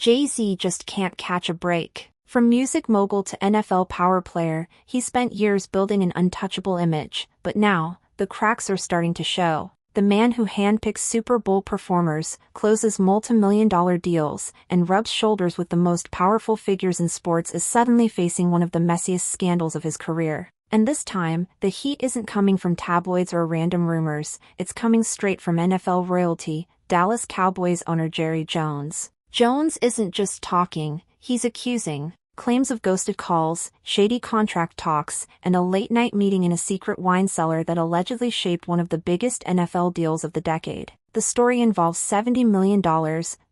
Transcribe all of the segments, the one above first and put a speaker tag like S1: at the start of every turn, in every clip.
S1: Jay-Z just can't catch a break. From music mogul to NFL power player, he spent years building an untouchable image, but now, the cracks are starting to show. The man who handpicks Super Bowl performers, closes multi-million-dollar deals, and rubs shoulders with the most powerful figures in sports is suddenly facing one of the messiest scandals of his career. And this time, the heat isn't coming from tabloids or random rumors, it's coming straight from NFL royalty, Dallas Cowboys owner Jerry Jones. Jones isn't just talking, he's accusing. Claims of ghosted calls, shady contract talks, and a late-night meeting in a secret wine cellar that allegedly shaped one of the biggest NFL deals of the decade. The story involves $70 million,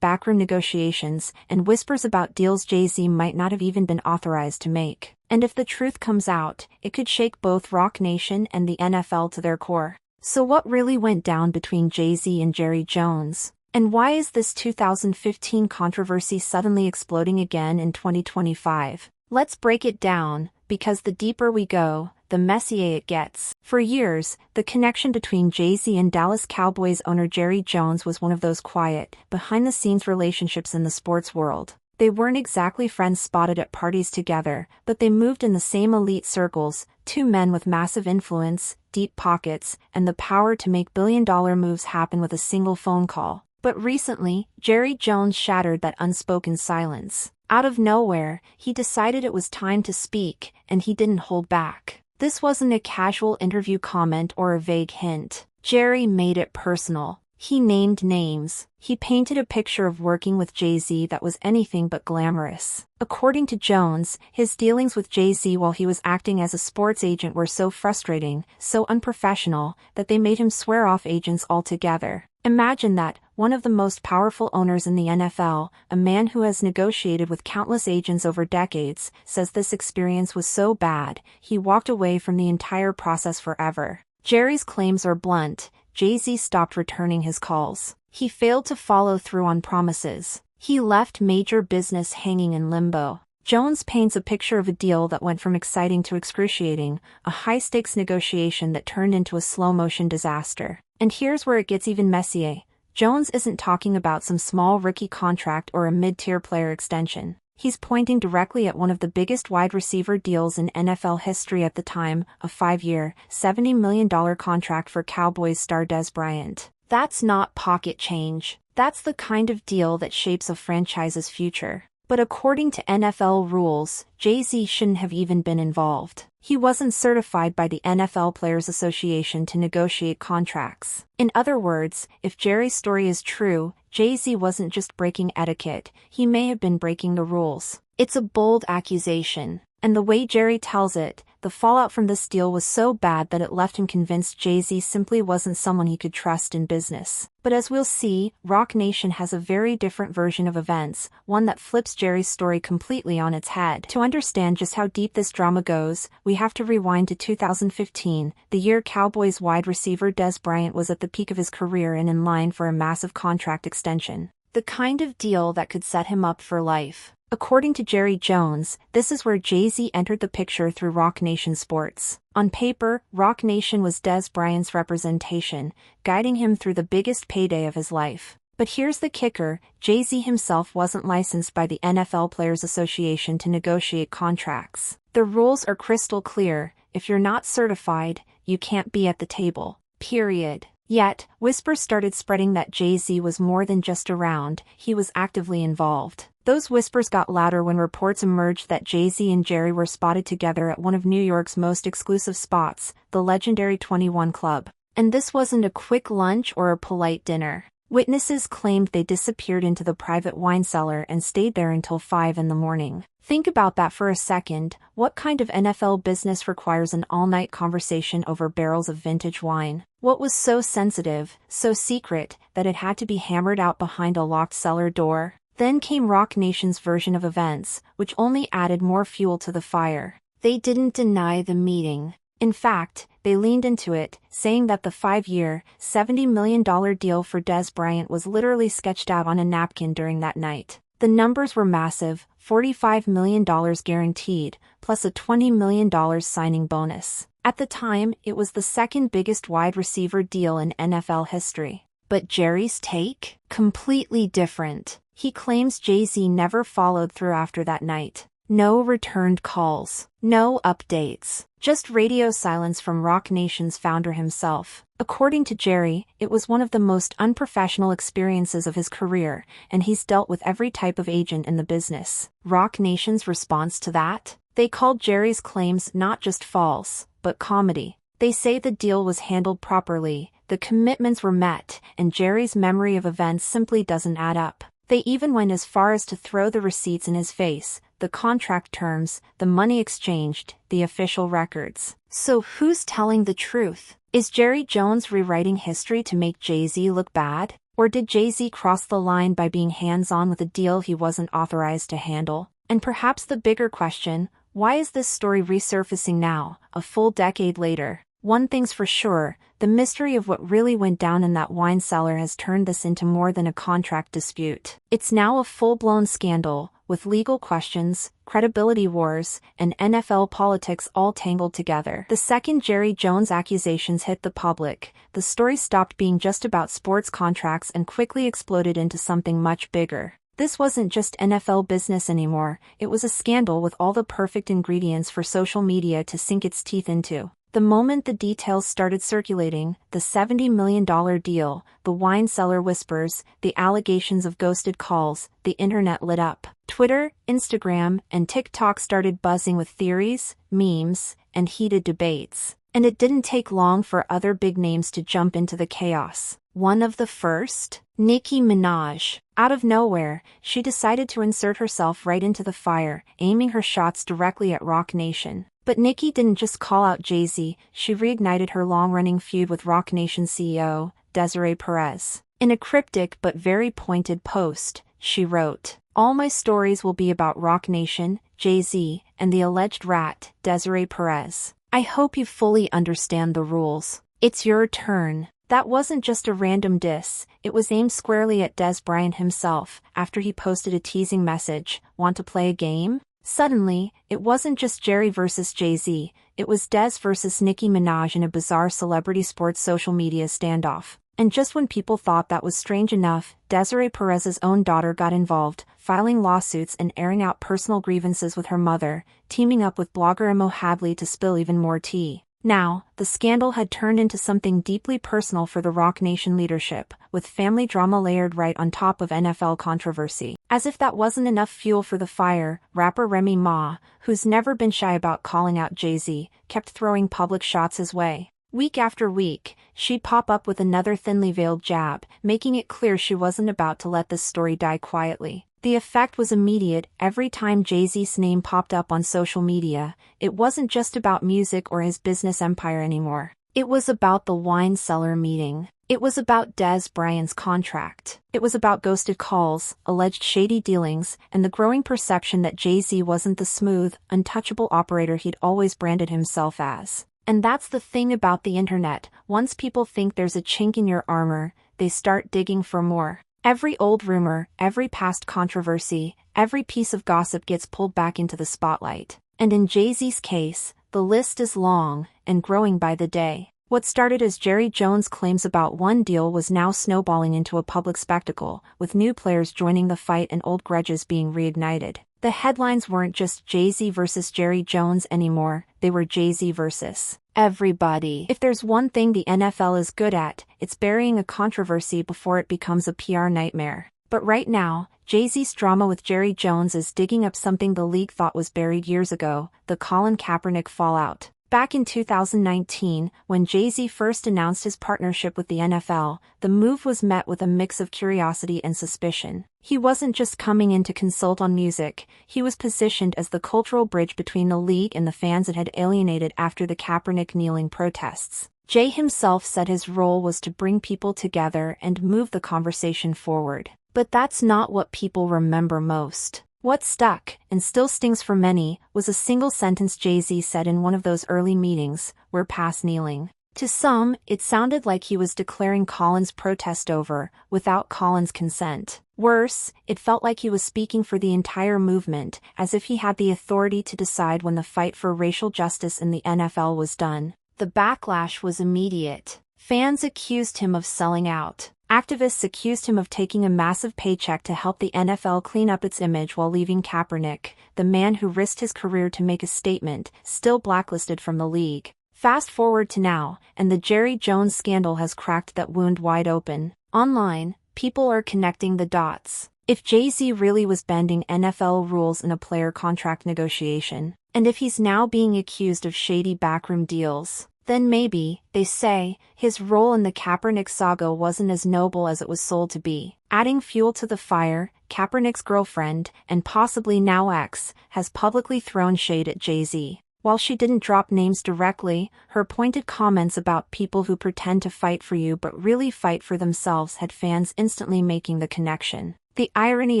S1: backroom negotiations, and whispers about deals Jay-Z might not have even been authorized to make. And if the truth comes out, it could shake both Roc Nation and the NFL to their core. So what really went down between Jay-Z and Jerry Jones? And why is this 2015 controversy suddenly exploding again in 2025? Let's break it down, because the deeper we go, the messier it gets. For years, the connection between Jay-Z and Dallas Cowboys owner Jerry Jones was one of those quiet, behind-the-scenes relationships in the sports world. They weren't exactly friends spotted at parties together, but they moved in the same elite circles, two men with massive influence, deep pockets, and the power to make billion-dollar moves happen with a single phone call. But recently, Jerry Jones shattered that unspoken silence. Out of nowhere, he decided it was time to speak, and he didn't hold back. This wasn't a casual interview comment or a vague hint. Jerry made it personal. He named names. He painted a picture of working with Jay-Z that was anything but glamorous. According to Jones, his dealings with Jay-Z while he was acting as a sports agent were so frustrating, so unprofessional, that they made him swear off agents altogether. Imagine that, one of the most powerful owners in the NFL, a man who has negotiated with countless agents over decades, says this experience was so bad, he walked away from the entire process forever. Jerry's claims are blunt. Jay-Z stopped returning his calls. He failed to follow through on promises. He left major business hanging in limbo. Jones paints a picture of a deal that went from exciting to excruciating, a high-stakes negotiation that turned into a slow-motion disaster. And here's where it gets even messier. Jones isn't talking about some small rookie contract or a mid-tier player extension. He's pointing directly at one of the biggest wide receiver deals in NFL history at the time, a 5-year, $70 million contract for Cowboys star Dez Bryant. That's not pocket change. That's the kind of deal that shapes a franchise's future. But according to NFL rules, Jay-Z shouldn't have even been involved. He wasn't certified by the NFL Players Association to negotiate contracts. In other words, if Jerry's story is true, Jay-Z wasn't just breaking etiquette, he may have been breaking the rules. It's a bold accusation. And the way Jerry tells it, the fallout from this deal was so bad that it left him convinced Jay-Z simply wasn't someone he could trust in business. But as we'll see, Roc Nation has a very different version of events, one that flips Jerry's story completely on its head. To understand just how deep this drama goes, we have to rewind to 2015, the year Cowboys wide receiver Dez Bryant was at the peak of his career and in line for a massive contract extension. The kind of deal that could set him up for life. According to Jerry Jones, this is where Jay-Z entered the picture through Roc Nation Sports. On paper, Roc Nation was Dez Bryant's representation, guiding him through the biggest payday of his life. But here's the kicker, Jay-Z himself wasn't licensed by the NFL Players Association to negotiate contracts. The rules are crystal clear, if you're not certified, you can't be at the table. Period. Yet, whispers started spreading that Jay-Z was more than just around, he was actively involved. Those whispers got louder when reports emerged that Jay-Z and Jerry were spotted together at one of New York's most exclusive spots, the legendary 21 Club. And this wasn't a quick lunch or a polite dinner. Witnesses claimed they disappeared into the private wine cellar and stayed there until 5 in the morning. Think about that for a second. What kind of NFL business requires an all-night conversation over barrels of vintage wine? What was so sensitive, so secret, that it had to be hammered out behind a locked cellar door? Then came Roc Nation's version of events, which only added more fuel to the fire. They didn't deny the meeting. In fact, they leaned into it, saying that the 5-year, $70 million deal for Dez Bryant was literally sketched out on a napkin during that night. The numbers were massive, $45 million guaranteed, plus a $20 million signing bonus. At the time, it was the second biggest wide receiver deal in NFL history. But Jerry's take? Completely different. He claims Jay-Z never followed through after that night. No returned calls. No updates. Just radio silence from Roc Nation's founder himself. According to Jerry, it was one of the most unprofessional experiences of his career, and he's dealt with every type of agent in the business. Roc Nation's response to that? They called Jerry's claims not just false, but comedy. They say the deal was handled properly, the commitments were met, and Jerry's memory of events simply doesn't add up. They even went as far as to throw the receipts in his face, the contract terms, the money exchanged, the official records. So who's telling the truth? Is Jerry Jones rewriting history to make Jay-Z look bad? Or did Jay-Z cross the line by being hands-on with a deal he wasn't authorized to handle? And perhaps the bigger question, why is this story resurfacing now, a full decade later? One thing's for sure, the mystery of what really went down in that wine cellar has turned this into more than a contract dispute. It's now a full-blown scandal, with legal questions, credibility wars, and NFL politics all tangled together. The second Jerry Jones accusations hit the public, the story stopped being just about sports contracts and quickly exploded into something much bigger. This wasn't just NFL business anymore, it was a scandal with all the perfect ingredients for social media to sink its teeth into. The moment the details started circulating, the $70 million deal, the wine cellar whispers, the allegations of ghosted calls, the internet lit up. Twitter, Instagram, and TikTok started buzzing with theories, memes, and heated debates. And it didn't take long for other big names to jump into the chaos. One of the first? Nicki Minaj. Out of nowhere, she decided to insert herself right into the fire, aiming her shots directly at Roc Nation. But Nicki didn't just call out Jay-Z, she reignited her long-running feud with Roc Nation CEO, Desiree Perez. In a cryptic but very pointed post, she wrote, "All my stories will be about Roc Nation, Jay-Z, and the alleged rat, Desiree Perez. I hope you fully understand the rules. It's your turn." That wasn't just a random diss, it was aimed squarely at Des Bryant himself, after he posted a teasing message, "Want to play a game?" Suddenly, it wasn't just Jerry versus Jay-Z, it was Des versus Nicki Minaj in a bizarre celebrity sports social media standoff. And just when people thought that was strange enough, Desiree Perez's own daughter got involved, filing lawsuits and airing out personal grievances with her mother, teaming up with blogger Mo Hadley to spill even more tea. Now, the scandal had turned into something deeply personal for the Roc Nation leadership, with family drama layered right on top of NFL controversy. As if that wasn't enough fuel for the fire, rapper Remy Ma, who's never been shy about calling out Jay-Z, kept throwing public shots his way. Week after week, she'd pop up with another thinly veiled jab, making it clear she wasn't about to let this story die quietly. The effect was immediate. Every time Jay-Z's name popped up on social media, it wasn't just about music or his business empire anymore. It was about the wine cellar meeting. It was about Des Bryant's contract. It was about ghosted calls, alleged shady dealings, and the growing perception that Jay-Z wasn't the smooth, untouchable operator he'd always branded himself as. And that's the thing about the internet, once people think there's a chink in your armor, they start digging for more. Every old rumor, every past controversy, every piece of gossip gets pulled back into the spotlight. And in Jay-Z's case, the list is long, and growing by the day. What started as Jerry Jones' claims about one deal was now snowballing into a public spectacle, with new players joining the fight and old grudges being reignited. The headlines weren't just Jay-Z versus Jerry Jones anymore, they were Jay-Z versus everybody. If there's one thing the NFL is good at, it's burying a controversy before it becomes a PR nightmare. But right now, Jay-Z's drama with Jerry Jones is digging up something the league thought was buried years ago, the Colin Kaepernick fallout. Back in 2019, when Jay-Z first announced his partnership with the NFL, the move was met with a mix of curiosity and suspicion. He wasn't just coming in to consult on music, he was positioned as the cultural bridge between the league and the fans it had alienated after the Kaepernick kneeling protests. Jay himself said his role was to bring people together and move the conversation forward. But that's not what people remember most. What stuck, and still stings for many, was a single sentence Jay-Z said in one of those early meetings, "We're past kneeling." To some, it sounded like he was declaring Colin's protest over, without Colin's consent. Worse, it felt like he was speaking for the entire movement, as if he had the authority to decide when the fight for racial justice in the NFL was done. The backlash was immediate. Fans accused him of selling out. Activists accused him of taking a massive paycheck to help the NFL clean up its image while leaving Kaepernick, the man who risked his career to make a statement, still blacklisted from the league. Fast forward to now, and the Jerry Jones scandal has cracked that wound wide open. Online, people are connecting the dots. If Jay-Z really was bending NFL rules in a player contract negotiation, and if he's now being accused of shady backroom deals, then maybe, they say, his role in the Kaepernick saga wasn't as noble as it was sold to be. Adding fuel to the fire, Kaepernick's girlfriend, and possibly now ex, has publicly thrown shade at Jay-Z. While she didn't drop names directly, her pointed comments about people who pretend to fight for you but really fight for themselves had fans instantly making the connection. The irony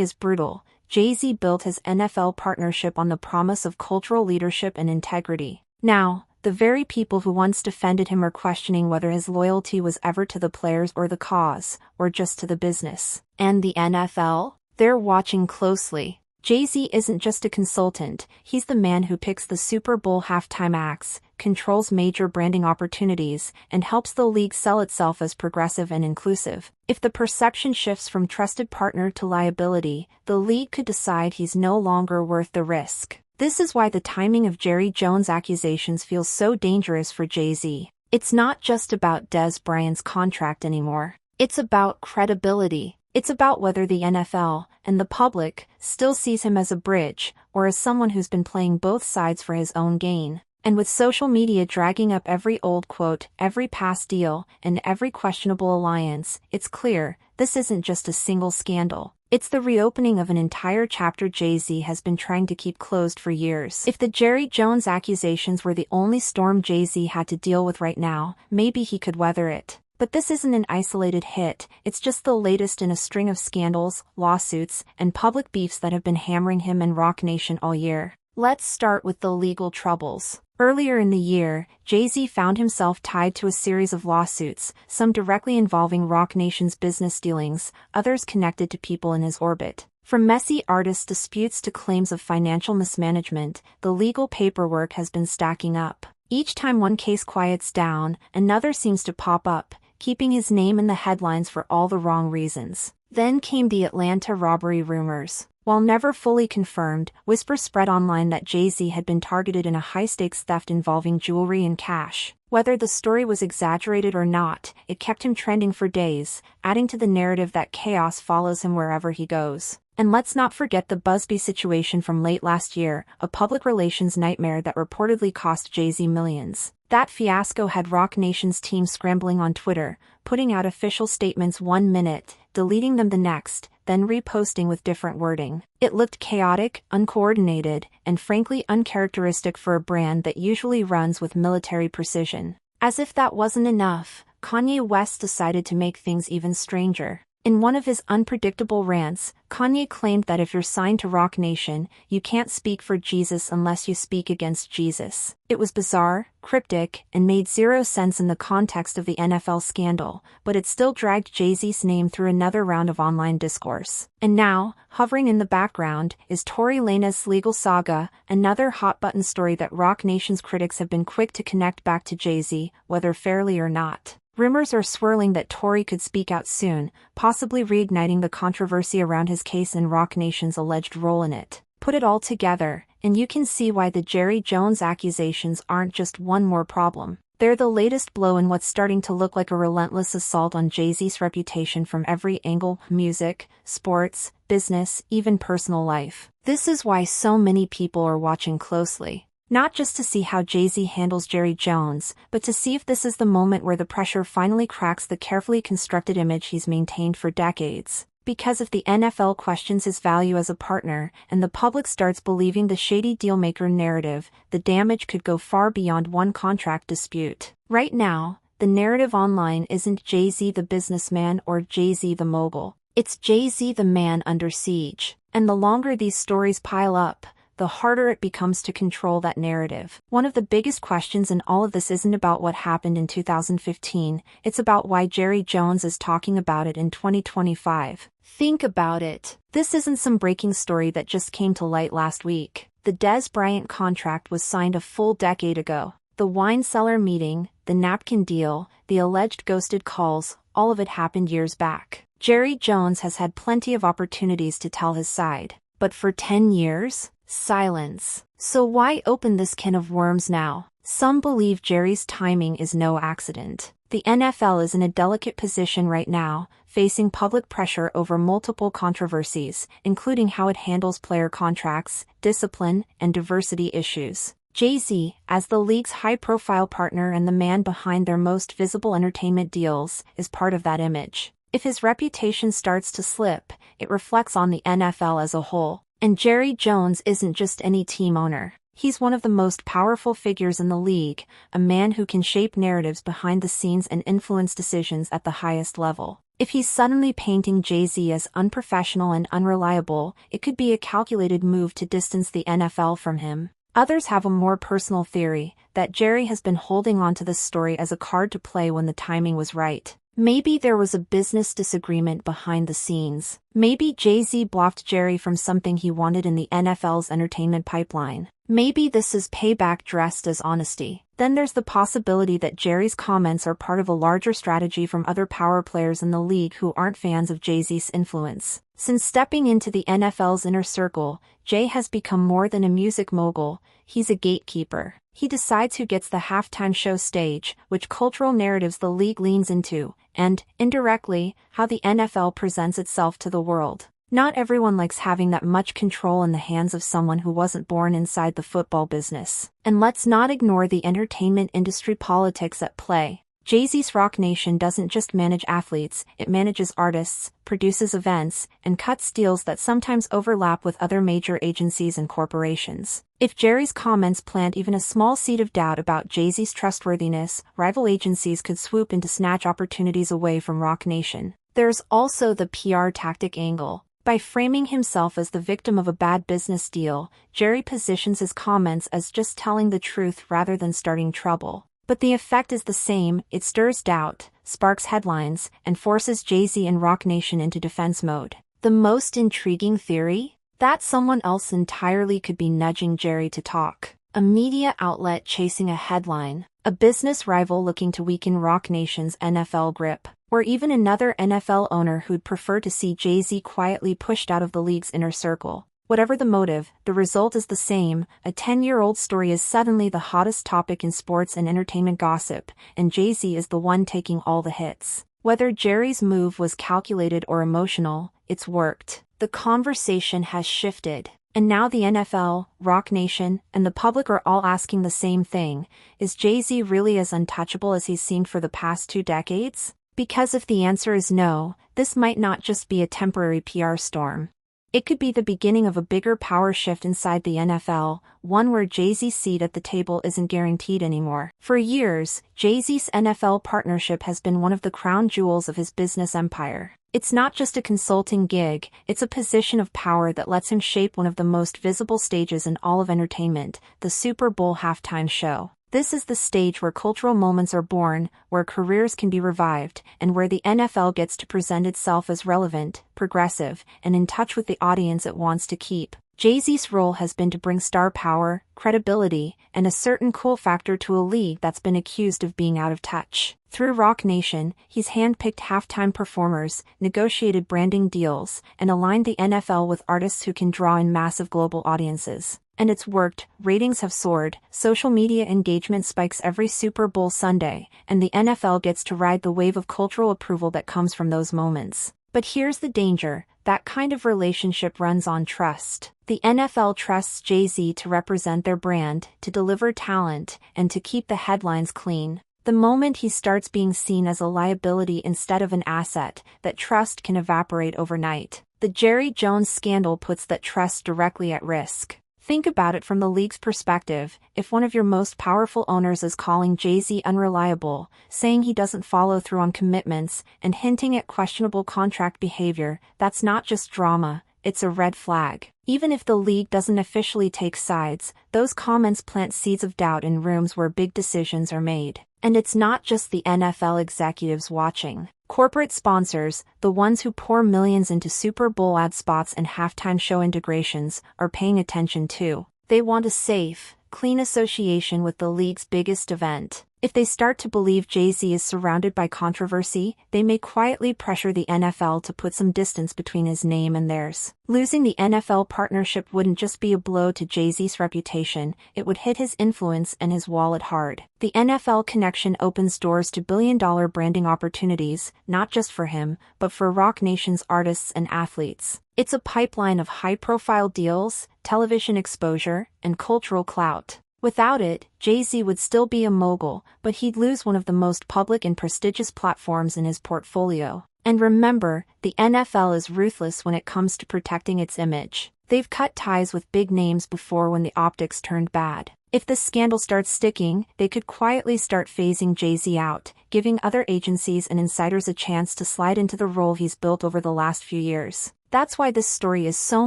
S1: is brutal. Jay-Z built his NFL partnership on the promise of cultural leadership and integrity. Now, the very people who once defended him are questioning whether his loyalty was ever to the players or the cause, or just to the business. And the NFL? They're watching closely. Jay-Z isn't just a consultant, he's the man who picks the Super Bowl halftime acts, controls major branding opportunities, and helps the league sell itself as progressive and inclusive. If the perception shifts from trusted partner to liability, the league could decide he's no longer worth the risk. This is why the timing of Jerry Jones' accusations feels so dangerous for Jay-Z. It's not just about Dez Bryant's contract anymore. It's about credibility. It's about whether the NFL, and the public, still sees him as a bridge, or as someone who's been playing both sides for his own gain. And with social media dragging up every old quote, every past deal, and every questionable alliance, it's clear, this isn't just a single scandal. It's the reopening of an entire chapter Jay-Z has been trying to keep closed for years. If the Jerry Jones accusations were the only storm Jay-Z had to deal with right now, maybe he could weather it. But this isn't an isolated hit, it's just the latest in a string of scandals, lawsuits, and public beefs that have been hammering him and Roc Nation all year. Let's start with the legal troubles. Earlier in the year, Jay-Z found himself tied to a series of lawsuits, some directly involving Roc Nation's business dealings, others connected to people in his orbit. From messy artist disputes to claims of financial mismanagement, the legal paperwork has been stacking up. Each time one case quiets down, another seems to pop up, keeping his name in the headlines for all the wrong reasons. Then came the Atlanta robbery rumors. While never fully confirmed, whispers spread online that Jay-Z had been targeted in a high-stakes theft involving jewelry and cash. Whether the story was exaggerated or not, it kept him trending for days, adding to the narrative that chaos follows him wherever he goes. And let's not forget the Busby situation from late last year, a public relations nightmare that reportedly cost Jay-Z millions. That fiasco had Roc Nation's team scrambling on Twitter, putting out official statements one minute, deleting them the next, then reposting with different wording. It looked chaotic, uncoordinated, and frankly uncharacteristic for a brand that usually runs with military precision. As if that wasn't enough, Kanye West decided to make things even stranger. In one of his unpredictable rants, Kanye claimed that if you're signed to Roc Nation, you can't speak for Jesus unless you speak against Jesus. It was bizarre, cryptic, and made zero sense in the context of the NFL scandal, but it still dragged Jay-Z's name through another round of online discourse. And now, hovering in the background, is Tory Lanez's legal saga, another hot-button story that Roc Nation's critics have been quick to connect back to Jay-Z, whether fairly or not. Rumors are swirling that Tory could speak out soon, possibly reigniting the controversy around his case and Roc Nation's alleged role in it. Put it all together, and you can see why the Jerry Jones accusations aren't just one more problem. They're the latest blow in what's starting to look like a relentless assault on Jay-Z's reputation from every angle: music, sports, business, even personal life. This is why so many people are watching closely. Not just to see how Jay-Z handles Jerry Jones, but to see if this is the moment where the pressure finally cracks the carefully constructed image he's maintained for decades. Because if the NFL questions his value as a partner, and the public starts believing the shady dealmaker narrative, the damage could go far beyond one contract dispute. Right now, the narrative online isn't Jay-Z the businessman or Jay-Z the mogul. It's Jay-Z the man under siege. And the longer these stories pile up, the harder it becomes to control that narrative. One of the biggest questions in all of this isn't about what happened in 2015, it's about why Jerry Jones is talking about it in 2025. Think about it. This isn't some breaking story that just came to light last week. The Dez Bryant contract was signed a full decade ago. The wine cellar meeting, the napkin deal, the alleged ghosted calls, all of it happened years back. Jerry Jones has had plenty of opportunities to tell his side. But for 10 years? Silence. So why open this can of worms now? Some believe Jerry's timing is no accident. The NFL is in a delicate position right now, facing public pressure over multiple controversies, including how it handles player contracts, discipline, and diversity issues. Jay-Z, as the league's high-profile partner and the man behind their most visible entertainment deals, is part of that image. If his reputation starts to slip, it reflects on the NFL as a whole. And Jerry Jones isn't just any team owner. He's one of the most powerful figures in the league, a man who can shape narratives behind the scenes and influence decisions at the highest level. If he's suddenly painting Jay-Z as unprofessional and unreliable, it could be a calculated move to distance the NFL from him. Others have a more personal theory, that Jerry has been holding on to this story as a card to play when the timing was right. Maybe there was a business disagreement behind the scenes. Maybe Jay-Z blocked Jerry from something he wanted in the NFL's entertainment pipeline. Maybe this is payback dressed as honesty. Then there's the possibility that Jerry's comments are part of a larger strategy from other power players in the league who aren't fans of Jay-Z's influence. Since stepping into the NFL's inner circle, Jay has become more than a music mogul, he's a gatekeeper. He decides who gets the halftime show stage, which cultural narratives the league leans into, and, indirectly, how the NFL presents itself to the world. Not everyone likes having that much control in the hands of someone who wasn't born inside the football business. And let's not ignore the entertainment industry politics at play. Jay-Z's Roc Nation doesn't just manage athletes, it manages artists, produces events, and cuts deals that sometimes overlap with other major agencies and corporations. If Jerry's comments plant even a small seed of doubt about Jay-Z's trustworthiness, rival agencies could swoop in to snatch opportunities away from Roc Nation. There's also the PR tactic angle. By framing himself as the victim of a bad business deal, Jerry positions his comments as just telling the truth rather than starting trouble. But the effect is the same, it stirs doubt, sparks headlines, and forces Jay-Z and Roc Nation into defense mode. The most intriguing theory? That someone else entirely could be nudging Jerry to talk. A media outlet chasing a headline, a business rival looking to weaken Roc Nation's NFL grip, or even another NFL owner who'd prefer to see Jay-Z quietly pushed out of the league's inner circle. Whatever the motive, the result is the same. A 10-year-old story is suddenly the hottest topic in sports and entertainment gossip, and Jay-Z is the one taking all the hits. Whether Jerry's move was calculated or emotional, it's worked. The conversation has shifted. And now the NFL, Roc Nation, and the public are all asking the same thing. Is Jay-Z really as untouchable as he's seemed for the past 2 decades? Because if the answer is no, this might not just be a temporary PR storm. It could be the beginning of a bigger power shift inside the NFL, one where Jay-Z's seat at the table isn't guaranteed anymore. For years, Jay-Z's NFL partnership has been one of the crown jewels of his business empire. It's not just a consulting gig, it's a position of power that lets him shape one of the most visible stages in all of entertainment, the Super Bowl halftime show. This is the stage where cultural moments are born, where careers can be revived, and where the NFL gets to present itself as relevant, progressive, and in touch with the audience it wants to keep. Jay-Z's role has been to bring star power, credibility, and a certain cool factor to a league that's been accused of being out of touch. Through Roc Nation, he's handpicked halftime performers, negotiated branding deals, and aligned the NFL with artists who can draw in massive global audiences. And it's worked, ratings have soared, social media engagement spikes every Super Bowl Sunday, and the NFL gets to ride the wave of cultural approval that comes from those moments. But here's the danger, that kind of relationship runs on trust. The NFL trusts Jay-Z to represent their brand, to deliver talent, and to keep the headlines clean. The moment he starts being seen as a liability instead of an asset, that trust can evaporate overnight. The Jerry Jones scandal puts that trust directly at risk. Think about it from the league's perspective. If one of your most powerful owners is calling Jay-Z unreliable, saying he doesn't follow through on commitments, and hinting at questionable contract behavior, that's not just drama, it's a red flag. Even if the league doesn't officially take sides, those comments plant seeds of doubt in rooms where big decisions are made. And it's not just the NFL executives watching. Corporate sponsors, the ones who pour millions into Super Bowl ad spots and halftime show integrations, are paying attention too. They want a safe, clean association with the league's biggest event. If they start to believe Jay-Z is surrounded by controversy, they may quietly pressure the NFL to put some distance between his name and theirs. Losing the NFL partnership wouldn't just be a blow to Jay-Z's reputation, it would hit his influence and his wallet hard. The NFL connection opens doors to billion-dollar branding opportunities, not just for him, but for Roc Nation's artists and athletes. It's a pipeline of high-profile deals, television exposure, and cultural clout. Without it, Jay-Z would still be a mogul, but he'd lose one of the most public and prestigious platforms in his portfolio. And remember, the NFL is ruthless when it comes to protecting its image. They've cut ties with big names before when the optics turned bad. If the scandal starts sticking, they could quietly start phasing Jay-Z out, giving other agencies and insiders a chance to slide into the role he's built over the last few years. That's why this story is so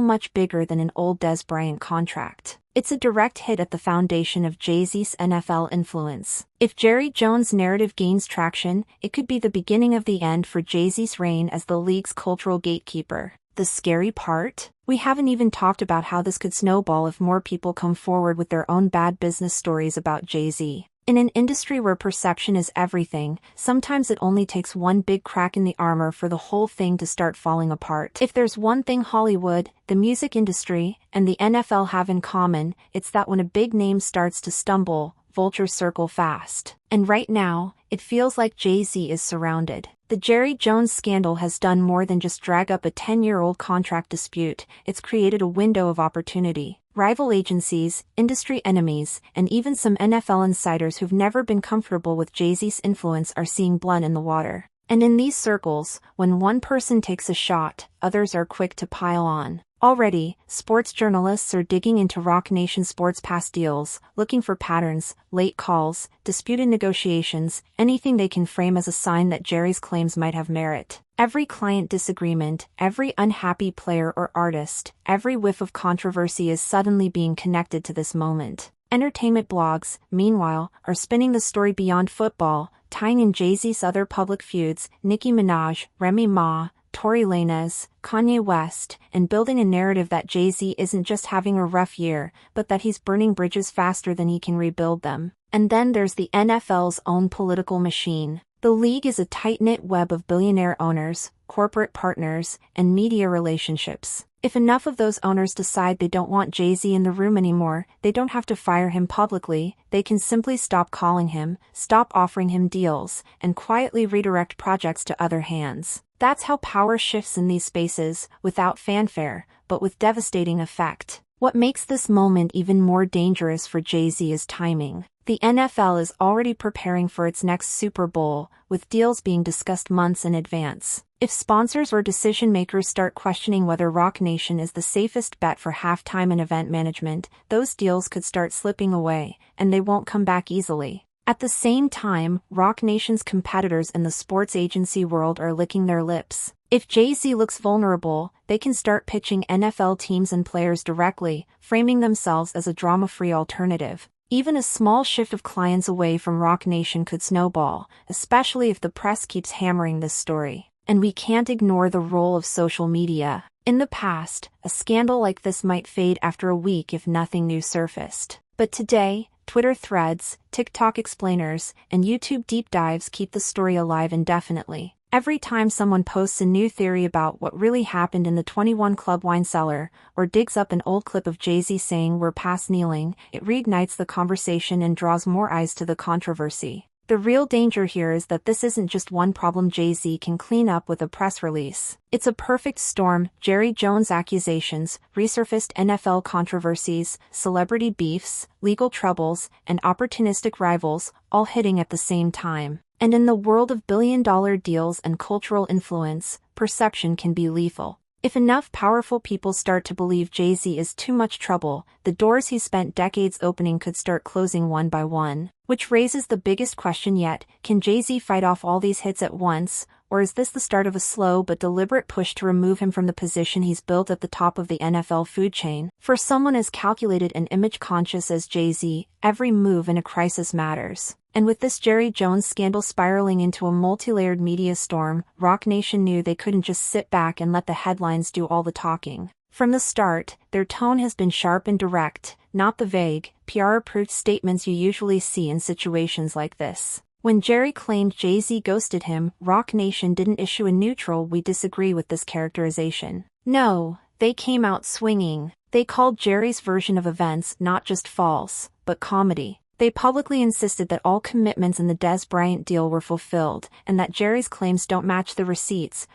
S1: much bigger than an old Dez Bryant contract. It's a direct hit at the foundation of Jay-Z's NFL influence. If Jerry Jones' narrative gains traction, it could be the beginning of the end for Jay-Z's reign as the league's cultural gatekeeper. The scary part? We haven't even talked about how this could snowball if more people come forward with their own bad business stories about Jay-Z. In an industry where perception is everything, sometimes it only takes one big crack in the armor for the whole thing to start falling apart. If there's one thing Hollywood, the music industry, and the NFL have in common, it's that when a big name starts to stumble, vultures circle fast. And right now, it feels like Jay-Z is surrounded. The Jerry Jones scandal has done more than just drag up a 10-year-old contract dispute, it's created a window of opportunity. Rival agencies, industry enemies, and even some NFL insiders who've never been comfortable with Jay-Z's influence are seeing blood in the water. And in these circles, when one person takes a shot, others are quick to pile on. Already, sports journalists are digging into Roc Nation sports pass deals, looking for patterns, late calls, disputed negotiations, anything they can frame as a sign that Jerry's claims might have merit. Every client disagreement, every unhappy player or artist, every whiff of controversy is suddenly being connected to this moment. Entertainment blogs, meanwhile, are spinning the story beyond football, tying in Jay-Z's other public feuds, Nicki Minaj, Remy Ma, Tory Lanez, Kanye West, and building a narrative that Jay-Z isn't just having a rough year, but that he's burning bridges faster than he can rebuild them. And then there's the NFL's own political machine. The league is a tight-knit web of billionaire owners, corporate partners, and media relationships. If enough of those owners decide they don't want Jay-Z in the room anymore, they don't have to fire him publicly, they can simply stop calling him, stop offering him deals, and quietly redirect projects to other hands. That's how power shifts in these spaces, without fanfare, but with devastating effect. What makes this moment even more dangerous for Jay-Z is timing. The NFL is already preparing for its next Super Bowl, with deals being discussed months in advance. If sponsors or decision-makers start questioning whether Roc Nation is the safest bet for halftime and event management, those deals could start slipping away, and they won't come back easily. At the same time, Roc Nation's competitors in the sports agency world are licking their lips. If Jay-Z looks vulnerable, they can start pitching NFL teams and players directly, framing themselves as a drama-free alternative. Even a small shift of clients away from Roc Nation could snowball, especially if the press keeps hammering this story. And we can't ignore the role of social media. In the past, a scandal like this might fade after a week if nothing new surfaced. But today, Twitter threads, TikTok explainers, and YouTube deep dives keep the story alive indefinitely. Every time someone posts a new theory about what really happened in the 21 Club wine cellar, or digs up an old clip of Jay-Z saying we're past kneeling, it reignites the conversation and draws more eyes to the controversy. The real danger here is that this isn't just one problem Jay-Z can clean up with a press release. It's a perfect storm: Jerry Jones accusations, resurfaced NFL controversies, celebrity beefs, legal troubles, and opportunistic rivals, all hitting at the same time. And in the world of billion-dollar deals and cultural influence, perception can be lethal. If enough powerful people start to believe Jay-Z is too much trouble, the doors he spent decades opening could start closing one by one. Which raises the biggest question yet: can Jay-Z fight off all these hits at once, or is this the start of a slow but deliberate push to remove him from the position he's built at the top of the NFL food chain? For someone as calculated and image-conscious as Jay-Z, every move in a crisis matters. And with this Jerry Jones scandal spiraling into a multi-layered media storm, Roc Nation knew they couldn't just sit back and let the headlines do all the talking. From the start, their tone has been sharp and direct. not the vague, PR-approved statements you usually see in situations like this. When Jerry claimed Jay-Z ghosted him, Roc Nation didn't issue a neutral "we disagree with this characterization." No, they came out swinging. They called Jerry's version of events not just false, but comedy. They publicly insisted that all commitments in the Dez Bryant deal were fulfilled, and that Jerry's claims don't match the receipts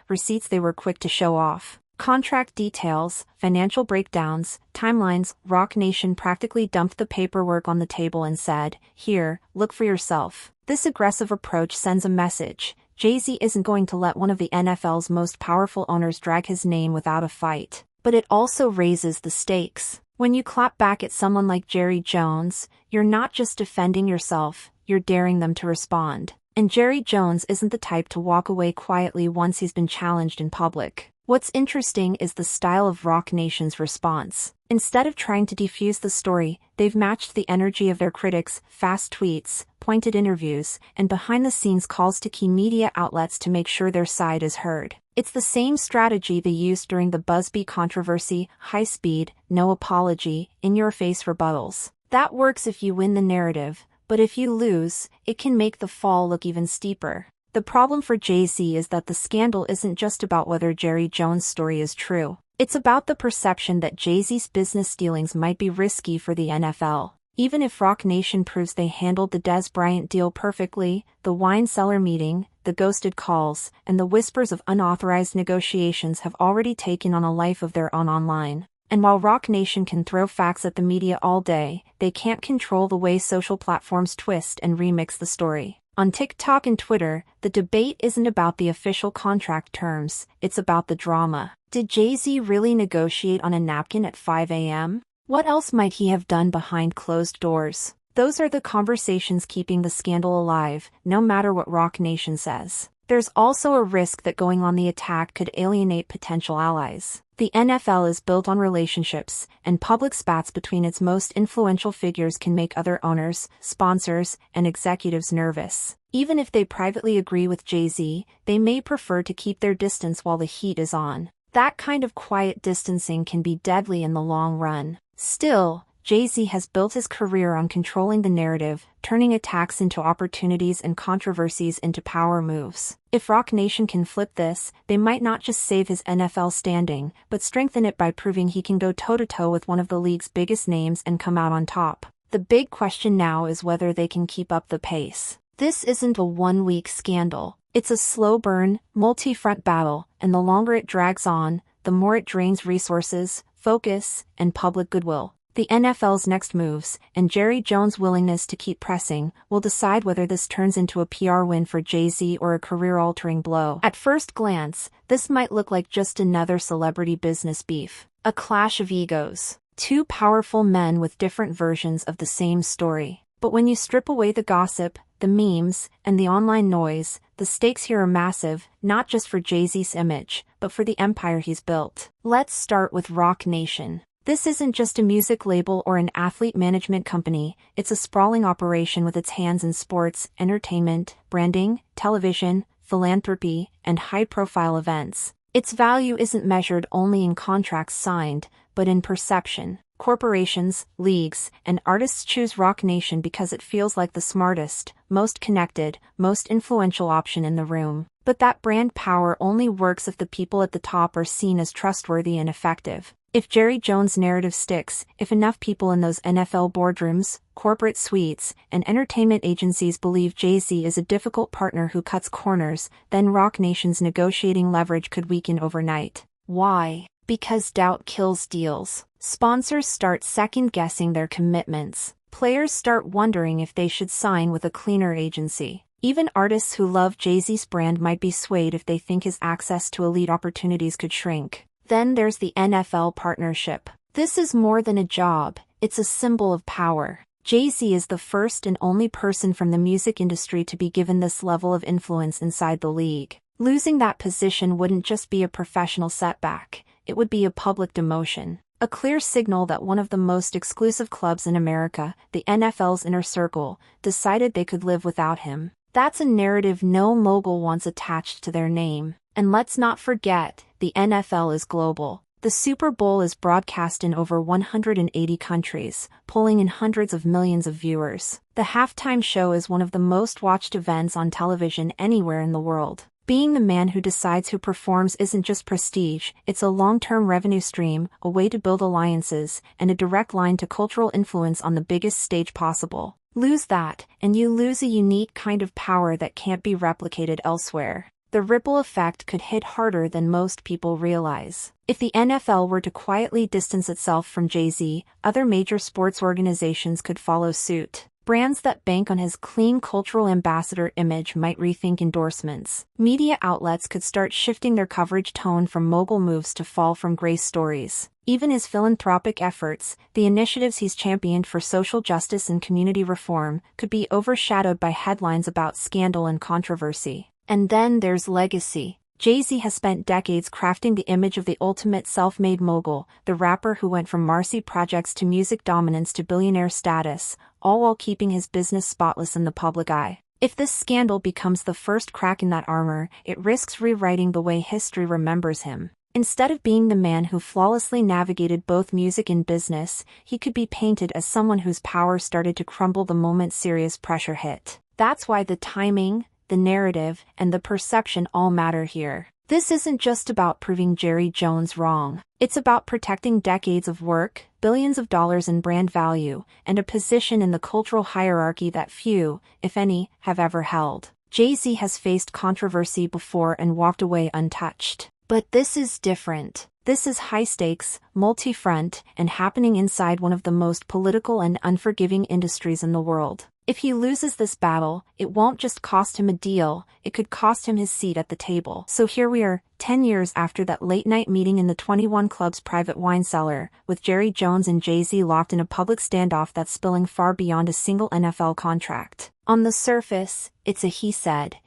S1: they were quick to show off. Contract details, financial breakdowns, timelines. Roc Nation practically dumped the paperwork on the table and said, "Here, look for yourself." This aggressive approach sends a message. Jay-Z isn't going to let one of the NFL's most powerful owners drag his name without a fight. But it also raises the stakes. When you clap back at someone like Jerry Jones, you're not just defending yourself, you're daring them to respond. And Jerry Jones isn't the type to walk away quietly once he's been challenged in public. What's interesting is the style of Roc Nation's response. Instead of trying to defuse the story, they've matched the energy of their critics, fast tweets, pointed interviews, and behind-the-scenes calls to key media outlets to make sure their side is heard. It's the same strategy they used during the Busby controversy: high speed, no apology, in-your-face rebuttals. That works if you win the narrative, but if you lose, it can make the fall look even steeper. The problem for Jay-Z is that the scandal isn't just about whether Jerry Jones' story is true. It's about the perception that Jay-Z's business dealings might be risky for the NFL. Even if Roc Nation proves they handled the Dez Bryant deal perfectly, the wine cellar meeting, the ghosted calls, and the whispers of unauthorized negotiations have already taken on a life of their own online. And while Roc Nation can throw facts at the media all day, they can't control the way social platforms twist and remix the story. On TikTok and Twitter, the debate isn't about the official contract terms, it's about the drama. Did Jay-Z really negotiate on a napkin at 5 a.m.? What else might he have done behind closed doors? Those are the conversations keeping the scandal alive, no matter what Roc Nation says. There's also a risk that going on the attack could alienate potential allies. The NFL is built on relationships, and public spats between its most influential figures can make other owners, sponsors, and executives nervous. Even if they privately agree with Jay-Z, they may prefer to keep their distance while the heat is on. That kind of quiet distancing can be deadly in the long run. Still, Jay-Z has built his career on controlling the narrative, turning attacks into opportunities and controversies into power moves. If Roc Nation can flip this, they might not just save his NFL standing, but strengthen it by proving he can go toe-to-toe with one of the league's biggest names and come out on top. The big question now is whether they can keep up the pace. This isn't a one-week scandal. It's a slow burn, multi-front battle, and the longer it drags on, the more it drains resources, focus, and public goodwill. The NFL's next moves, and Jerry Jones' willingness to keep pressing, will decide whether this turns into a PR win for Jay-Z or a career-altering blow. At first glance, this might look like just another celebrity business beef. A clash of egos. Two powerful men with different versions of the same story. But when you strip away the gossip, the memes, and the online noise, the stakes here are massive, not just for Jay-Z's image, but for the empire he's built. Let's start with Roc Nation. This isn't just a music label or an athlete management company, it's a sprawling operation with its hands in sports, entertainment, branding, television, philanthropy, and high-profile events. Its value isn't measured only in contracts signed, but in perception. Corporations, leagues, and artists choose Roc Nation because it feels like the smartest, most connected, most influential option in the room. But that brand power only works if the people at the top are seen as trustworthy and effective. If Jerry Jones' narrative sticks, if enough people in those NFL boardrooms, corporate suites, and entertainment agencies believe Jay-Z is a difficult partner who cuts corners, then Roc Nation's negotiating leverage could weaken overnight. Why? Because doubt kills deals. Sponsors start second-guessing their commitments. Players start wondering if they should sign with a cleaner agency. Even artists who love Jay-Z's brand might be swayed if they think his access to elite opportunities could shrink. Then there's the NFL partnership. This is more than a job, it's a symbol of power. Jay-Z is the first and only person from the music industry to be given this level of influence inside the league. Losing that position wouldn't just be a professional setback, it would be a public demotion. A clear signal that one of the most exclusive clubs in America, the NFL's inner circle, decided they could live without him. That's a narrative no mogul wants attached to their name. And let's not forget, the NFL is global. The Super Bowl is broadcast in over 180 countries, pulling in hundreds of millions of viewers. The halftime show is one of the most watched events on television anywhere in the world. Being the man who decides who performs isn't just prestige, it's a long-term revenue stream, a way to build alliances, and a direct line to cultural influence on the biggest stage possible. Lose that, and you lose a unique kind of power that can't be replicated elsewhere. The ripple effect could hit harder than most people realize. If the NFL were to quietly distance itself from Jay-Z, other major sports organizations could follow suit. Brands that bank on his clean cultural ambassador image might rethink endorsements. Media outlets could start shifting their coverage tone from mogul moves to fall from grace stories. Even his philanthropic efforts, the initiatives he's championed for social justice and community reform, could be overshadowed by headlines about scandal and controversy. And then there's legacy. Jay-Z has spent decades crafting the image of the ultimate self-made mogul, the rapper who went from Marcy projects to music dominance to billionaire status, all while keeping his business spotless in the public eye. If this scandal becomes the first crack in that armor, it risks rewriting the way history remembers him. Instead of being the man who flawlessly navigated both music and business, he could be painted as someone whose power started to crumble the moment serious pressure hit. That's why the timing, the narrative, and the perception all matter here. This isn't just about proving Jerry Jones wrong. It's about protecting decades of work, billions of dollars in brand value, and a position in the cultural hierarchy that few, if any, have ever held. Jay-Z has faced controversy before and walked away untouched. But this is different. This is high stakes, multi-front, and happening inside one of the most political and unforgiving industries in the world. If he loses this battle, it won't just cost him a deal, it could cost him his seat at the table. So here we are, 10 years after that late-night meeting in the 21 Club's private wine cellar, with Jerry Jones and Jay-Z locked in a public standoff that's spilling far beyond a single NFL contract. On the surface, it's a he said.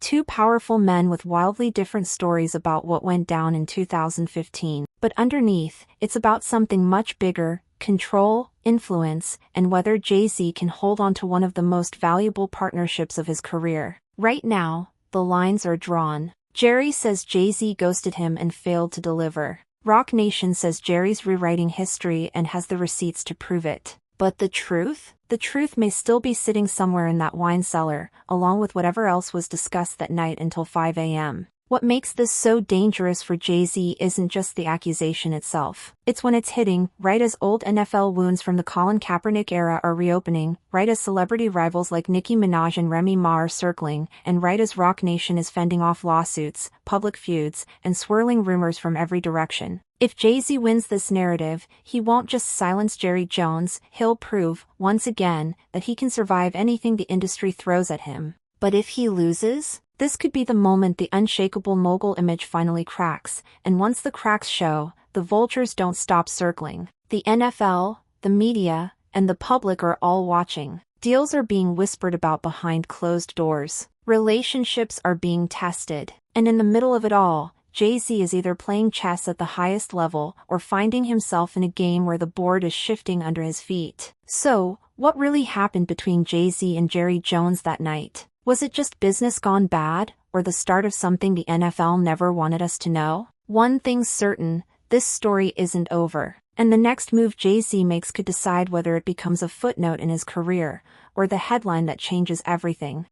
S1: Two powerful men with wildly different stories about what went down in 2015. But underneath, it's about something much bigger: control, influence, and whether Jay-Z can hold on to one of the most valuable partnerships of his career. Right now, the lines are drawn. Jerry says Jay-Z ghosted him and failed to deliver. Roc Nation says Jerry's rewriting history and has the receipts to prove it. But the truth? The truth may still be sitting somewhere in that wine cellar, along with whatever else was discussed that night until 5 a.m. What makes this so dangerous for Jay-Z isn't just the accusation itself. It's when it's hitting, right as old NFL wounds from the Colin Kaepernick era are reopening, right as celebrity rivals like Nicki Minaj and Remy Ma are circling, and right as Roc Nation is fending off lawsuits, public feuds, and swirling rumors from every direction. If Jay-Z wins this narrative, he won't just silence Jerry Jones, he'll prove, once again, that he can survive anything the industry throws at him. But if he loses? This could be the moment the unshakable mogul image finally cracks, and once the cracks show, the vultures don't stop circling. The NFL, the media, and the public are all watching. Deals are being whispered about behind closed doors. Relationships are being tested. And in the middle of it all, Jay-Z is either playing chess at the highest level or finding himself in a game where the board is shifting under his feet. So, what really happened between Jay-Z and Jerry Jones that night? Was it just business gone bad, or the start of something the NFL never wanted us to know? One thing's certain, this story isn't over. And the next move Jay-Z makes could decide whether it becomes a footnote in his career, or the headline that changes everything.